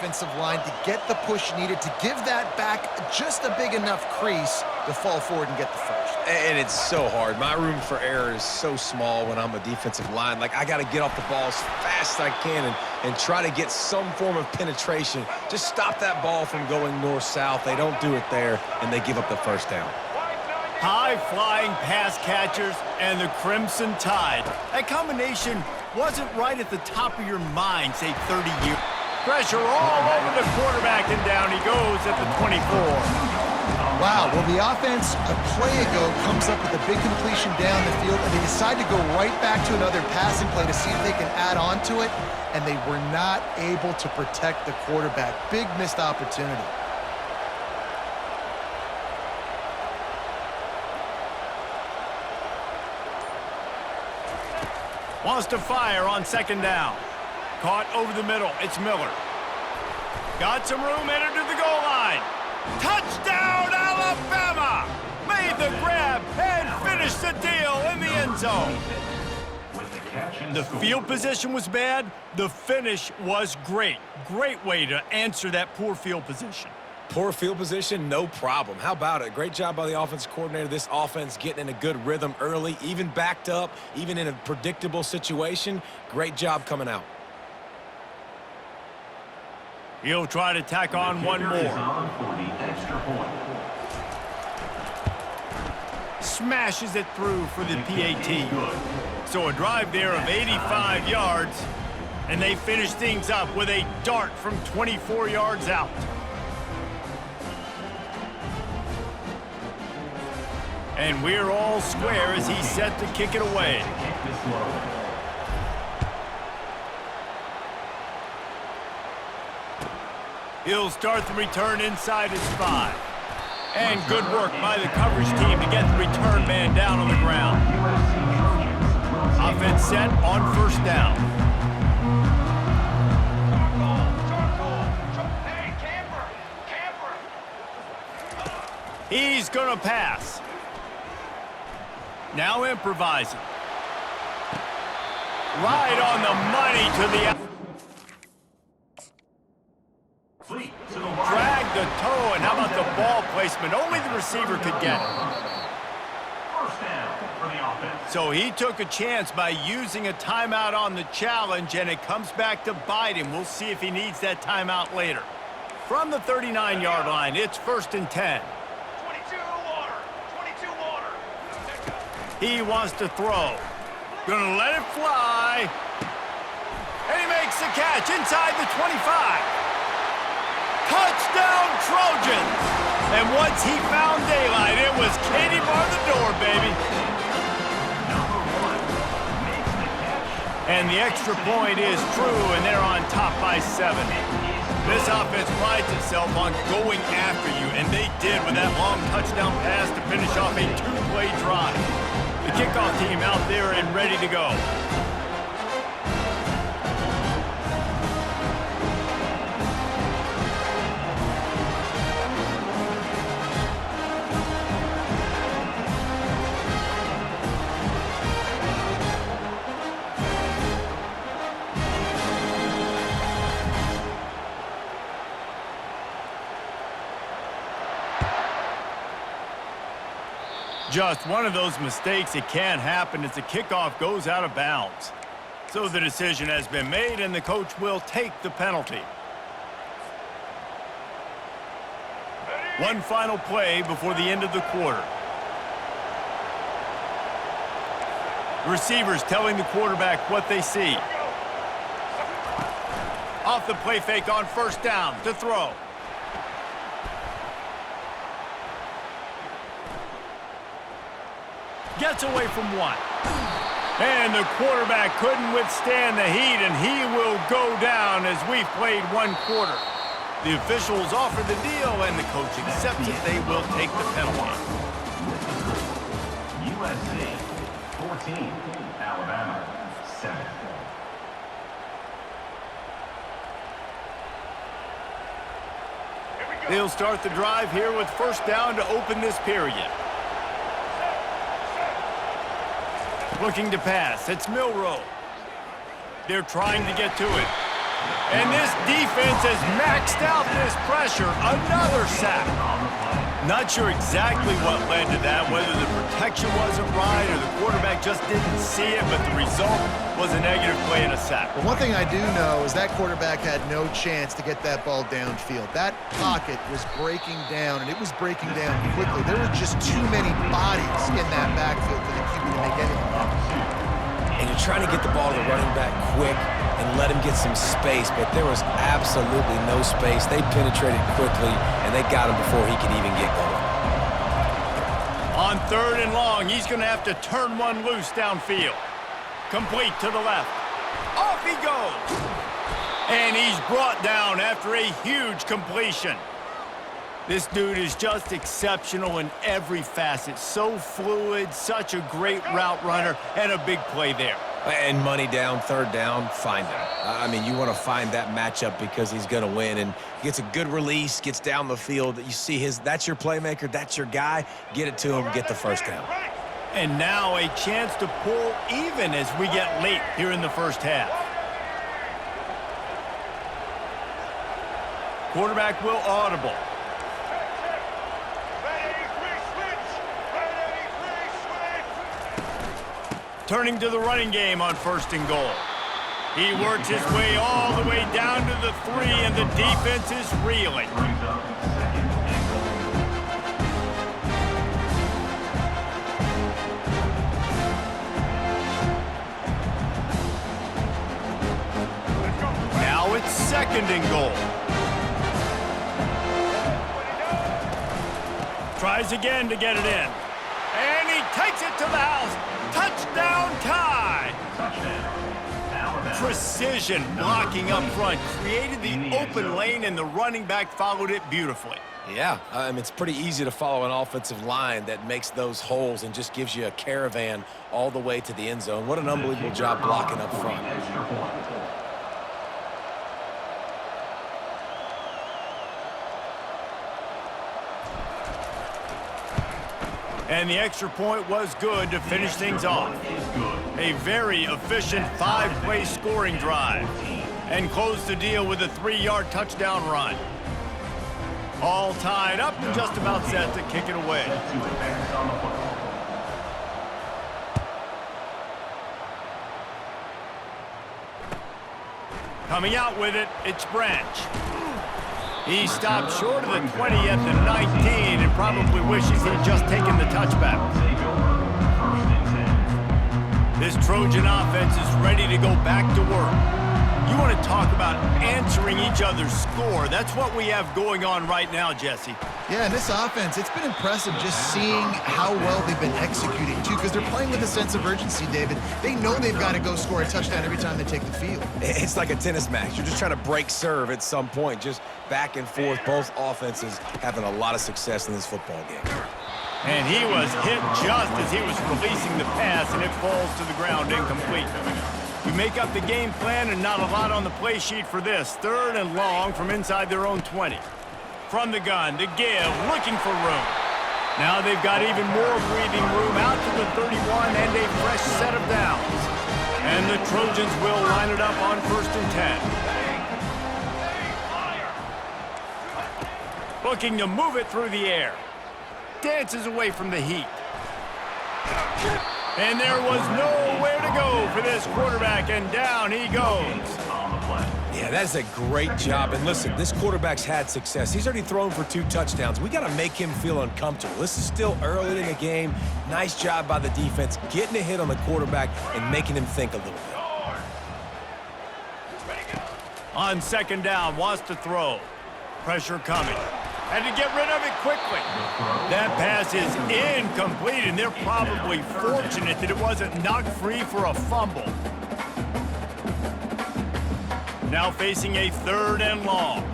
offensive line to get the push needed to give that back just a big enough crease to fall forward and get the first. And it's so hard. My room for error is so small when I'm a defensive line. Like, I got to get off the ball as fast as I can and try to get some form of penetration. Just stop that ball from going north-south. They don't do it there, and they give up the first down. High-flying pass catchers and the Crimson Tide. That combination wasn't right at the top of your mind, say, 30 years. Pressure all over the quarterback, and down he goes at the 24. Wow, well, the offense a play ago comes up with a big completion down the field, and they decide to go right back to another passing play to see if they can add on to it, and they were not able to protect the quarterback. Big missed opportunity. Wants to fire on second down. Caught over the middle. It's Miller. Got some room, entered to the goal line. Touchdown, Alabama! Made the grab and finished the deal in the end zone. The field position was bad. The finish was great. Great way to answer that poor field position. Poor field position, no problem. How about it? Great job by the offensive coordinator. This offense getting in a good rhythm early, even backed up, even in a predictable situation. Great job coming out. He'll try to tack on one more. Smashes it through for the PAT. So a drive there of 85 yards, and they finish things up with a dart from 24 yards out. And we're all square as he's set to kick it away. He'll start the return inside his 5. And good work by the coverage team to get the return man down on the ground. Offense set on first down. He's going to pass. Now improvising. Right on the money to the... Drag the toe, and how about the ball placement? Only the receiver could get it. First down for the offense. So he took a chance by using a timeout on the challenge, and it comes back to bite him. We'll see if he needs that timeout later. From the 39-yard line, it's 1st and 10. 22 water. 22 water. He wants to throw. Gonna let it fly. And he makes the catch inside the 25. Touchdown, Trojans! And once he found daylight, it was Katie bar the door, baby. And the extra point is true, and they're on top by 7. This offense prides itself on going after you, and they did with that long touchdown pass to finish off a 2-play drive. The kickoff team out there and ready to go. Just one of those mistakes. It can't happen as the kickoff goes out of bounds. So the decision has been made, and the coach will take the penalty. One final play before the end of the quarter. Receivers telling the quarterback what they see. Off the play fake on first down to throw. Gets away from one. And the quarterback couldn't withstand the heat, and he will go down as we've played one quarter. The officials offer the deal, and the coach accepts it. They will take the penalty. USC 14, Alabama 7. They'll start the drive here with first down to open this period. Looking to pass. It's Milroe. They're trying to get to it. And this defense has maxed out this pressure. Another sack. Not sure exactly what led to that, whether the protection wasn't right or the quarterback just didn't see it, but the result was a negative play and a sack. But one thing I do know is that quarterback had no chance to get that ball downfield. That pocket was breaking down, and it was breaking down quickly. There were just too many bodies in that backfield for the QB to make anything happen. And you're trying to get the ball to the running back quick and let him get some space, but there was absolutely no space. They penetrated quickly, and they got him before he could even get going. On 3rd and long, he's going to have to turn one loose downfield. Complete to the left. Off he goes. And he's brought down after a huge completion. This dude is just exceptional in every facet. So fluid, such a great route runner, and a big play there. And money down, 3rd down, find him. I mean, you want to find that matchup because he's going to win. And gets a good release, gets down the field. You see that's your playmaker, that's your guy. Get it to him, get the 1st down. And now a chance to pull even as we get late here in the 1st half. Quarterback will audible. Turning to the running game on 1st and goal. He works his way all the way down to the 3, and the defense is reeling. Brings up 2nd and goal. Now it's 2nd and goal. Tries again to get it in. And he takes it to the house. Touchdown tie. Touchdown. Precision blocking up front. Created the open lane, and the running back followed it beautifully. Yeah, it's pretty easy to follow an offensive line that makes those holes and just gives you a caravan all the way to the end zone. What an unbelievable job blocking up front. Extra point. And the extra point was good to finish things off. A very efficient 5-play scoring drive. And close the deal with a 3-yard touchdown run. All tied up and just about set to kick it away. To advance on the football. Coming out with it, it's Branch. He stopped short of the 20 at the 19 and probably wishes he'd just taken the touchback. Take over. 1st and 10. This Trojan offense is ready to go back to work. You want to talk about answering each other's score. That's what we have going on right now, Jesse. Yeah, and this offense, it's been impressive just seeing how well they've been executing, too, because they're playing with a sense of urgency, David. They know they've got to go score a touchdown every time they take the field. It's like a tennis match. You're just trying to break serve at some point, just back and forth. Both offenses having a lot of success in this football game. And he was hit just as he was releasing the pass, and it falls to the ground incomplete. We make up the game plan, and not a lot on the play sheet for this. 3rd and long from inside their own 20. From the gun, to give, looking for room. Now they've got even more breathing room out to the 31 and a fresh set of downs. And the Trojans will line it up on 1st and 10. Looking to move it through the air. Dances away from the heat. And there was nowhere to go for this quarterback, and down he goes. Yeah, that's a great job. And listen, this quarterback's had success. He's already thrown for 2 touchdowns. We got to make him feel uncomfortable. This is still early in the game. Nice job by the defense, getting a hit on the quarterback and making him think a little bit. On 2nd down, wants to throw. Pressure coming. Had to get rid of it quickly. That pass is incomplete, and they're probably fortunate that it wasn't knocked free for a fumble. Now facing a 3rd and long.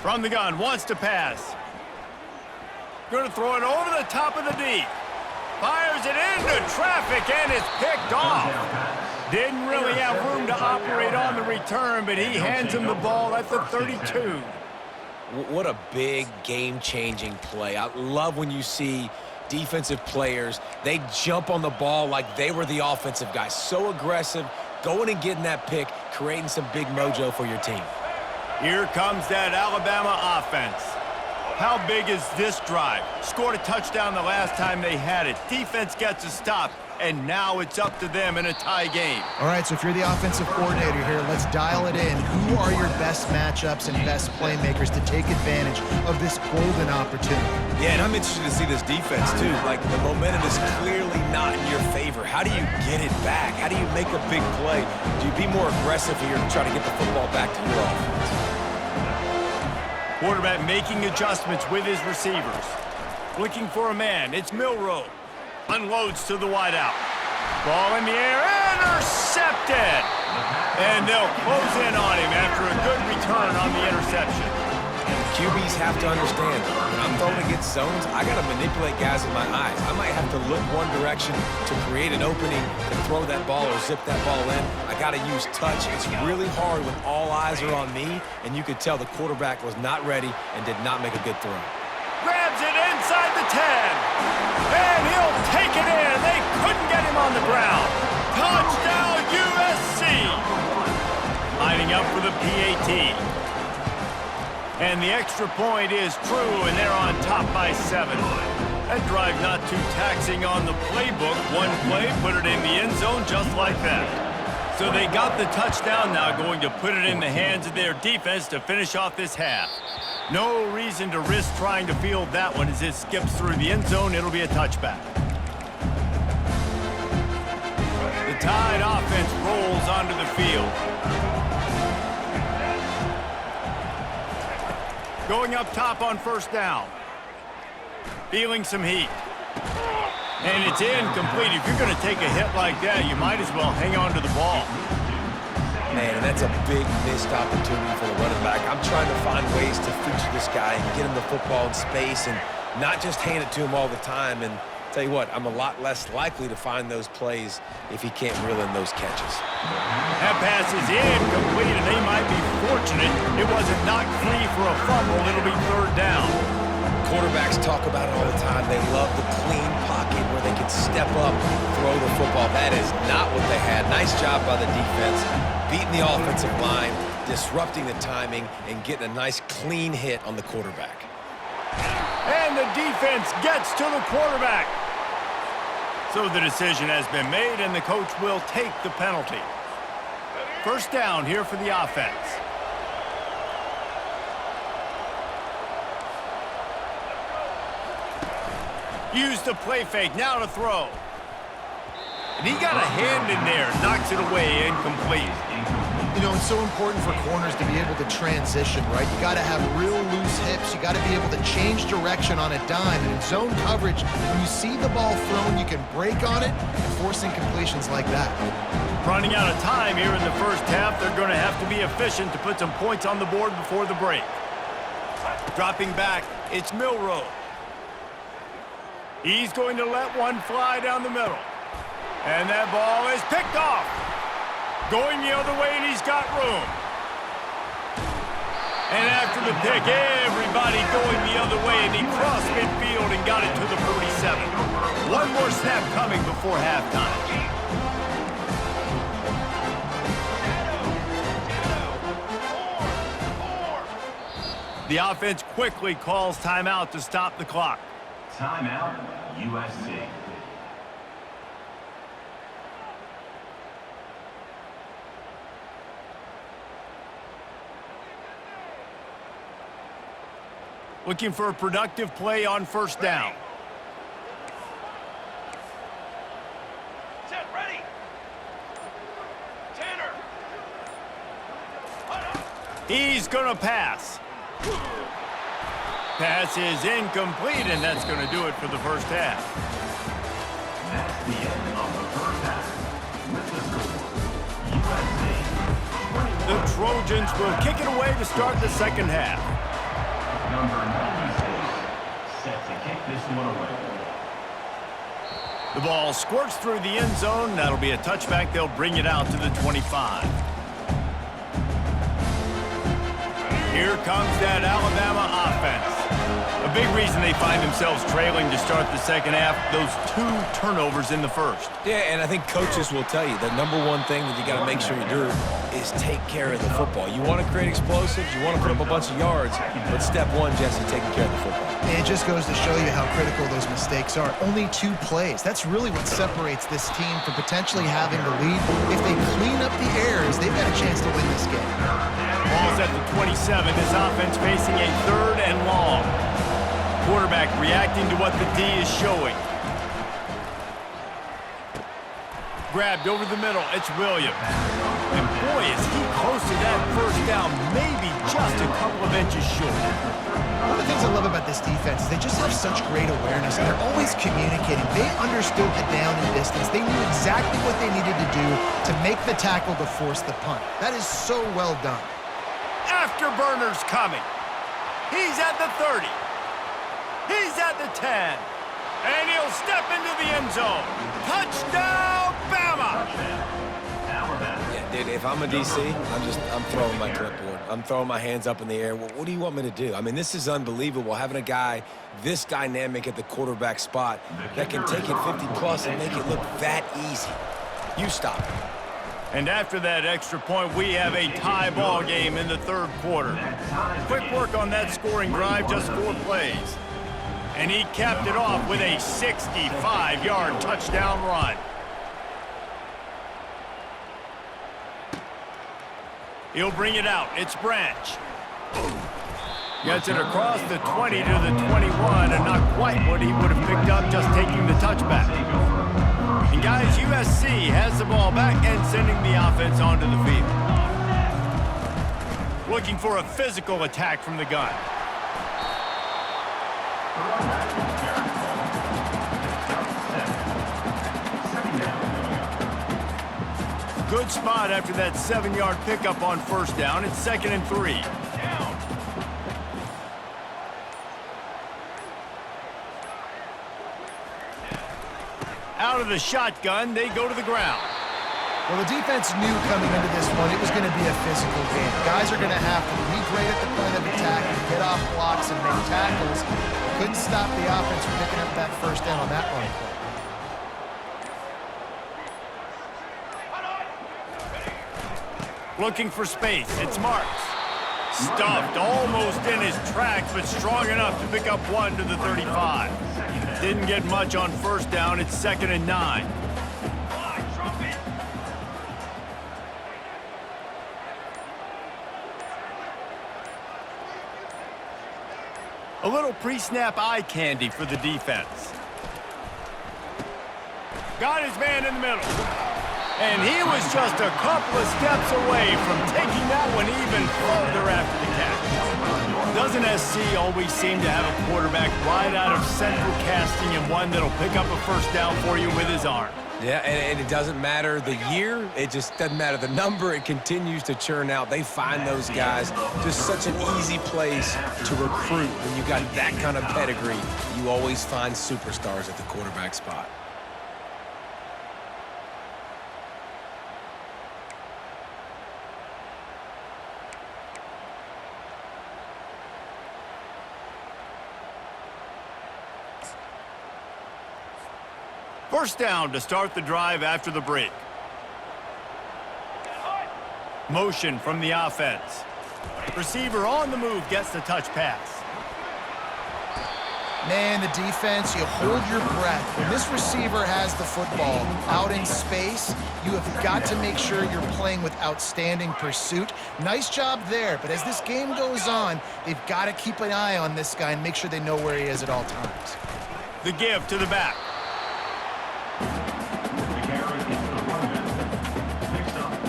From the gun, wants to pass. Going to throw it over the top of the D. Fires it into traffic, and it's picked off. Didn't really have room to operate on the return, but he hands him the ball at the 32. What a big game-changing play. I love when you see defensive players. They jump on the ball like they were the offensive guys. So aggressive, going and getting that pick, creating some big mojo for your team. Here comes that Alabama offense. How big is this drive? Scored a touchdown the last time they had it. Defense gets a stop, and now it's up to them in a tie game. All right, so if you're the offensive coordinator here, let's dial it in. Who are your best matchups and best playmakers to take advantage of this golden opportunity? Yeah, and I'm interested to see this defense, too. Like, the momentum is clearly not in your favor. How do you get it back? How do you make a big play? Do you be more aggressive here to try to get the football back to your offense? Quarterback making adjustments with his receivers. Looking for a man. It's Milroe. Unloads to the wideout. Ball in the air. Intercepted! And they'll close in on him after a good return on the interception. QBs have to understand, when I'm throwing against zones, I got to manipulate guys with my eyes. I might have to look one direction to create an opening to throw that ball or zip that ball in. I got to use touch. It's really hard when all eyes are on me, and you could tell the quarterback was not ready and did not make a good throw. Grabs it inside the 10. And he'll take it in. They couldn't get him on the ground. Touchdown, USC. Lining up for the PAT. And the extra point is true, and they're on top by 7. That drive not too taxing on the playbook. One play, put it in the end zone just like that. So they got the touchdown now, going to put it in the hands of their defense to finish off this half. No reason to risk trying to field that one as it skips through the end zone. It'll be a touchback. The Tide offense rolls onto the field. Going up top on first down. Feeling some heat. And it's incomplete. If you're going to take a hit like that, you might as well hang on to the ball. Man, and that's a big missed opportunity for the running back. I'm trying to find ways to feature this guy and get him the football in space and not just hand it to him all the time. And tell you what, I'm a lot less likely to find those plays if he can't reel in those catches. That pass is incomplete, and they might be fortunate it wasn't knocked free for a fumble. It'll be third down. Quarterbacks talk about it all the time. They love the clean pocket where they can step up, throw the football. That is not what they had. Nice job by the defense, beating the offensive line, disrupting the timing, and getting a nice clean hit on the quarterback. And the defense gets to the quarterback. So the decision has been made, and the coach will take the penalty. First down here for the offense. Use the play fake, now to throw. And he got a hand in there, knocks it away, incomplete. You know, it's so important for corners to be able to transition, right? You got to have real loose hips. You got to be able to change direction on a dime. And in zone coverage, when you see the ball thrown, you can break on it and force incompletions like that. Running out of time here in the first half, they're going to have to be efficient to put some points on the board before the break. Dropping back, it's Milroe. He's going to let one fly down the middle. And that ball is picked off. Going the other way, and he's got room. And after the pick, everybody going the other way, and he crossed midfield and got it to the 47. One more snap coming before halftime. The offense quickly calls timeout to stop the clock. Timeout, USC. Looking for a productive play on first down. Set, ready. Tanner. He's going to pass. Pass is incomplete, and that's going to do it for the first half. That's the end of the first half. With the score, USC 21. The Trojans will kick it away to start the second half. Number 96 set to kick this one away. The ball squirts through the end zone. That'll be a touchback. They'll bring it out to the 25. Here comes that Alabama offense. A A big reason they find themselves trailing to start the second half, those 2 turnovers in the first. Yeah, and I think coaches will tell you the number one thing that you got to make sure you do is take care of the football. You want to create explosives, you want to put up a bunch of yards, but step one, Jesse, taking care of the football. And it just goes to show you how critical those mistakes are. Only 2 plays. That's really what separates this team from potentially having the lead. If they clean up the errors, they've got a chance to win this game. Ball's at the 27. This offense facing a 3rd and long. Quarterback reacting to what the D is showing. Grabbed over the middle. It's Williams. And boy, is he close to that first down, maybe just a couple of inches short. One of the things I love about this defense is they just have such great awareness, and they're always communicating. They understood the down and distance. They knew exactly what they needed to do to make the tackle to force the punt. That is so well done. Afterburner's coming. He's at the 30. He's at the 10. And he'll step into the end zone. Touchdown, Bama! Yeah, dude, if I'm a DC, I'm throwing my clipboard. I'm throwing my hands up in the air. Well, what do you want me to do? I mean, this is unbelievable, having a guy this dynamic at the quarterback spot that can take it 50-plus and make it look that easy. You stop it. And after that extra point, we have a tie ball game in the 3rd quarter. Quick work on that scoring drive, just 4 plays. And he capped it off with a 65-yard touchdown run. He'll bring it out. It's Branch. Gets it across the 20 to the 21, and not quite what he would have picked up just taking the touchback. And guys, USC has the ball back and sending the offense onto the field. Looking for a physical attack from the gun. Good spot after that 7-yard pickup on first down. It's 2nd and 3. Out of the shotgun, they go to the ground. Well, the defense knew coming into this one it was going to be a physical game. Guys are going to have to be great at the point of attack and get off blocks and make tackles. Couldn't stop the offense from picking up that first down on that run play. Looking for space. It's Marks. Stuffed almost in his tracks, but strong enough to pick up 1 to the 35. Didn't get much on first down. It's 2nd and 9. A little pre-snap eye candy for the defense. Got his man in the middle. And he was just a couple of steps away from taking that one even further after the catch. Doesn't SC always seem to have a quarterback right out of central casting and one that'll pick up a first down for you with his arm? Yeah, and it doesn't matter the year. It just doesn't matter the number. It continues to churn out. They find those guys just such an easy place to recruit. When you got that kind of pedigree, you always find superstars at the quarterback spot. First down to start the drive after the break. Motion from the offense. Receiver on the move gets the touch pass. Man, the defense, you hold your breath. When this receiver has the football out in space, you have got to make sure you're playing with outstanding pursuit. Nice job there, but as this game goes on, they've got to keep an eye on this guy and make sure they know where he is at all times. The give to the back.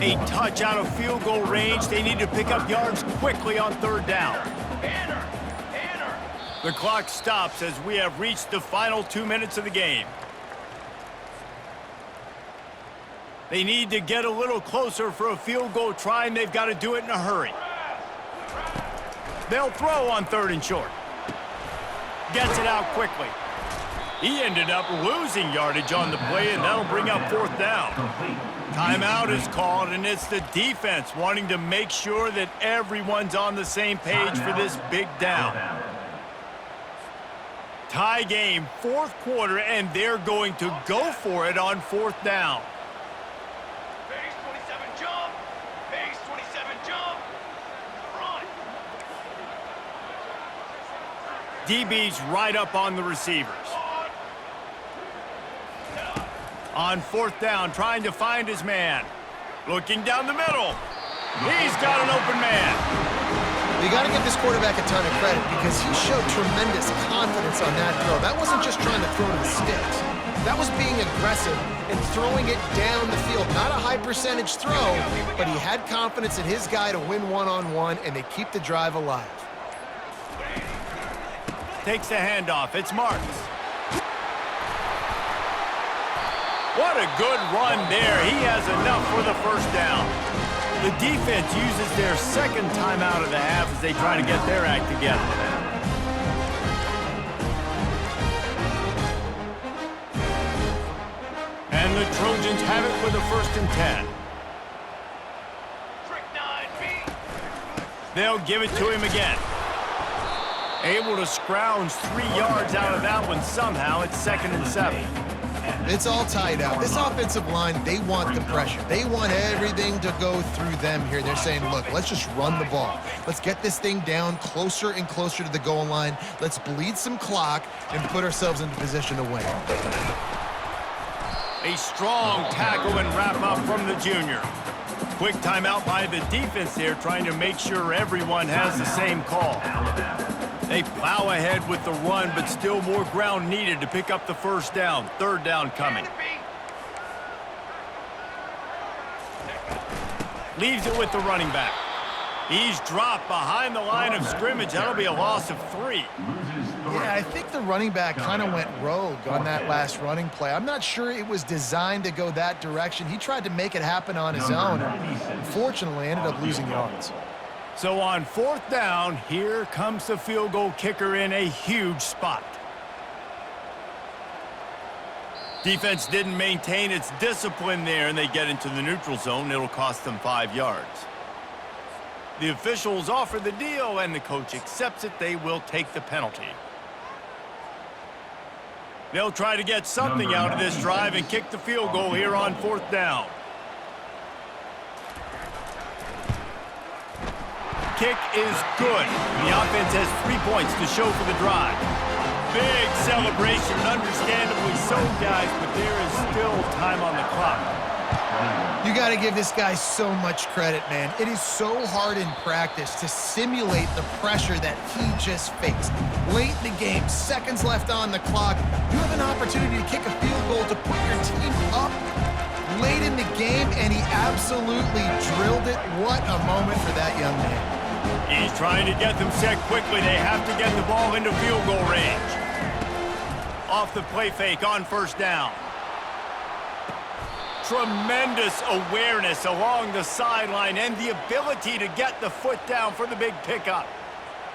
A touch out of field goal range. They need to pick up yards quickly on third down. The clock stops as we have reached the final 2 minutes of the game. They need to get a little closer for a field goal try, and they've got to do it in a hurry. They'll throw on 3rd and short. Gets it out quickly. He ended up losing yardage on the play, and that'll bring up 4th down. Timeout is called, and it's the defense wanting to make sure that everyone's on the same page for this big down. Tie game, fourth quarter, and they're going to go for it on fourth down. Base 27 jump. Base 27 jump. Run. DB's right up on the receivers. On fourth down, trying to find his man. Looking down the middle. He's got an open man. You got to give this quarterback a ton of credit because he showed tremendous confidence on that throw. That wasn't just trying to throw to the sticks. That was being aggressive and throwing it down the field. Not a high percentage throw, but he had confidence in his guy to win one-on-one, and they keep the drive alive. Takes the handoff. It's Marks. What a good run there. He has enough for the first down. The defense uses their second timeout of the half as they try to get their act together. And the Trojans have it with a 1st and 10. Trick 9B. They'll give it to him again. Able to scrounge 3 yards out of that one somehow. It's 2nd and 7. It's all tied up. This offensive line, they want the pressure. They want everything to go through them here. They're saying, look, let's just run the ball. Let's get this thing down closer and closer to the goal line. Let's bleed some clock and put ourselves into position to win. A strong tackle and wrap up from the junior. Quick timeout by the defense there, trying to make sure everyone has the same call. They plow ahead with the run, but still more ground needed to pick up the first down. 3rd down coming. Leaves it with the running back. He's dropped behind the line of scrimmage. That'll be a loss of 3. Yeah, I think the running back kind of went rogue on that last running play. I'm not sure it was designed to go that direction. He tried to make it happen on his own. Unfortunately, ended up losing yards. So on 4th down, here comes the field goal kicker in a huge spot. Defense didn't maintain its discipline there, and they get into the neutral zone. It'll cost them 5 yards. The officials offer the deal, and the coach accepts it. They will take the penalty. They'll try to get something out of this drive and kick the field goal here on 4th down. Kick is good. The offense has 3 points to show for the drive. Big celebration, understandably so, guys, but there is still time on the clock. You got to give this guy so much credit, man. It is so hard in practice to simulate the pressure that he just faced. Late in the game, seconds left on the clock, you have an opportunity to kick a field goal to put your team up late in the game, and he absolutely drilled it. What a moment for that young man. He's trying to get them set quickly. They have to get the ball into field goal range. Off the play fake on 1st down. Tremendous awareness along the sideline and the ability to get the foot down for the big pickup.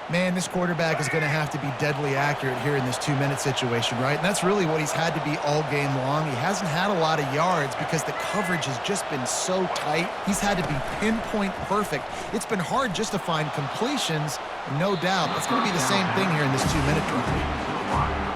Man, this quarterback is going to have to be deadly accurate here in this 2-minute situation, right? And that's really what he's had to be all game long. He hasn't had a lot of yards because the coverage has just been so tight. He's had to be pinpoint perfect. It's been hard just to find completions, no doubt. That's going to be the same thing here in this 2-minute drive.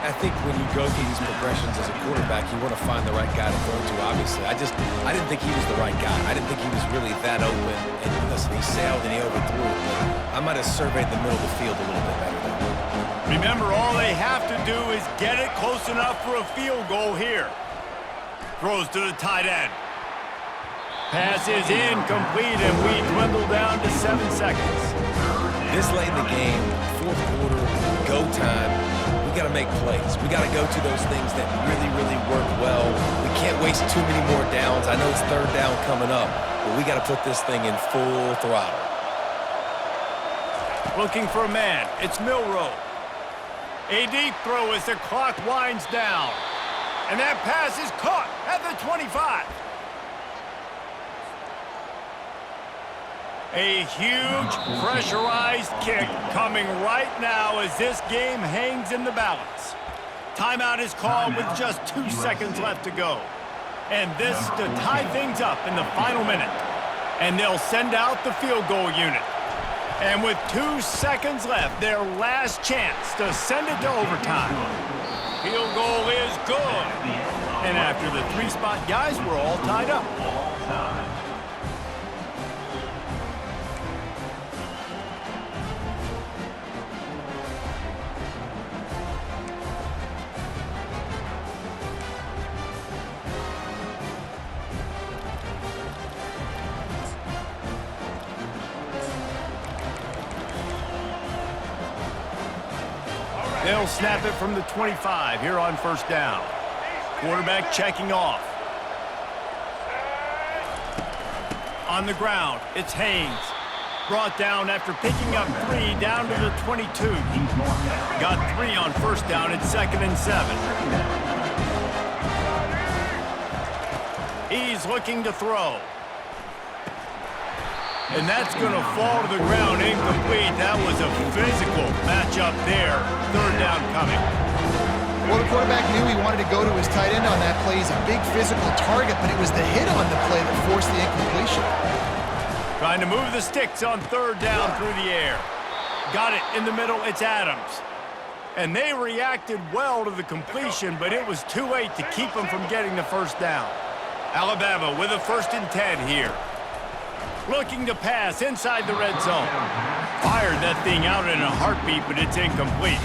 I think when you go through these progressions as a quarterback, you want to find the right guy to throw to, obviously. I didn't think he was the right guy. I didn't think he was really that open. And listen, he sailed and he overthrew it, but I might have surveyed the middle of the field a little bit better there. Remember, all they have to do is get it close enough for a field goal here. Throws to the tight end. Pass is incomplete, and we dwindle down to 7 seconds. This late in the game, 4th quarter, go time. We got to make plays. We got to go to those things that really, really work well. We can't waste too many more downs. I know it's 3rd down coming up, but we got to put this thing in full throttle. Looking for a man. It's Milroe. A deep throw as the clock winds down. And that pass is caught at the 25. A huge pressurized kick coming right now as this game hangs in the balance. Timeout is called with just 2 seconds left to go. And this to tie things up in the final minute. And they'll send out the field goal unit. And with 2 seconds left, their last chance to send it to overtime. Field goal is good. And after the 3-spot guys were all tied up. All time. They'll snap it from the 25 here on first down. Quarterback checking off. On the ground, it's Haynes. Brought down after picking up 3 down to the 22. Got 3 on first down. It's 2nd and 7. He's looking to throw. And that's going to fall to the ground incomplete. That was a physical matchup there. 3rd down coming. Well, the quarterback knew he wanted to go to his tight end on that play. He's a big physical target, but it was the hit on the play that forced the incompletion. Trying to move the sticks on 3rd down through the air. Got it in the middle. It's Adams. And they reacted well to the completion, but it was too late to keep them from getting the 1st down. Alabama with a 1st and 10 here. Looking to pass inside the red zone. Fired that thing out in a heartbeat, but it's incomplete.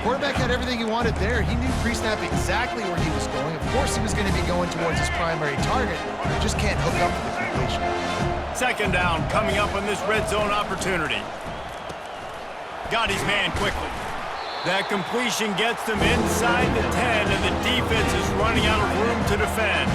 Quarterback had everything he wanted there. He knew pre-snap exactly where he was going. Of course, he was going to be going towards his primary target. He just can't hook up for the completion. 2nd down coming up on this red zone opportunity. Got his man quickly. That completion gets them inside the 10, and the defense is running out of room to defend.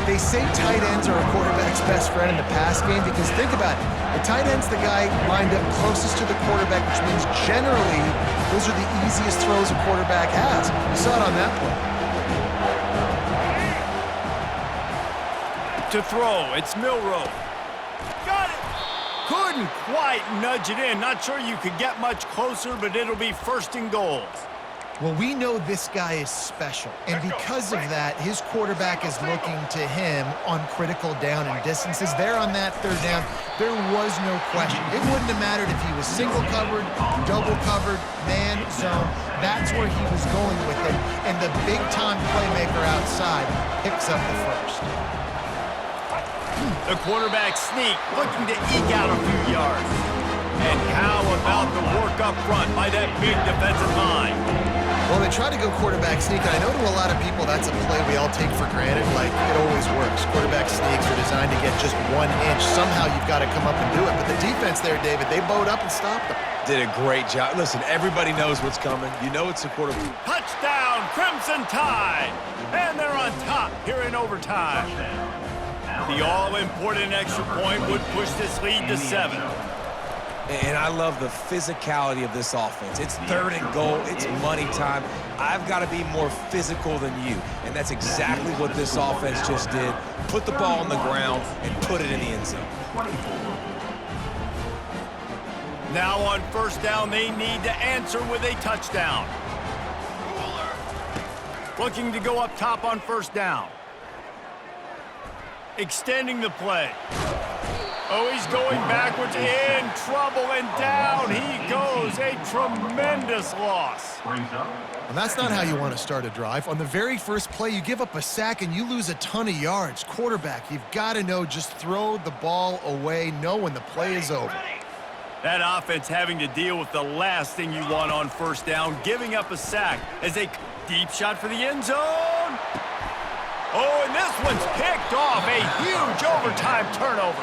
They say tight ends are a quarterback's best friend in the pass game because think about it. The tight end's the guy lined up closest to the quarterback, which means generally those are the easiest throws a quarterback has. You saw it on that play. To throw, it's Milroe. Got it! Couldn't quite nudge it in. Not sure you could get much closer, but it'll be 1st and goal. Well, we know this guy is special, and because of that, his quarterback is looking to him on critical down and distances. There on that 3rd down, there was no question. It wouldn't have mattered if he was single covered, double covered, man, zone. That's where he was going with it, and the big-time playmaker outside picks up the 1st. The quarterback sneak, looking to eke out a few yards. And how about the work up front by that big defensive line? Well, they try to go quarterback sneak, and I know to a lot of people that's a play we all take for granted, like it always works. Quarterback sneaks are designed to get just 1 inch. Somehow you've got to come up and do it. But the defense there, David, they bowed up and stopped them. Did a great job. Listen, everybody knows what's coming. You know it's a quarterback. Touchdown, Crimson Tide! And they're on top here in overtime. The all-important extra point would push this lead to 7. And I love the physicality of this offense. It's 3rd and goal. It's money time. I've got to be more physical than you. And that's exactly what this offense just did. Put the ball on the ground and put it in the end zone. Now on 1st down, they need to answer with a touchdown. Looking to go up top on 1st down. Extending the play. Oh, he's going backwards, in trouble, and down he goes. A tremendous loss. And that's not how you want to start a drive. On the very first play, you give up a sack and you lose a ton of yards. Quarterback, you've got to know, just throw the ball away, know when the play is over. That offense having to deal with the last thing you want on 1st down, giving up a sack as a deep shot for the end zone. Oh, and this one's picked off. A huge overtime turnover.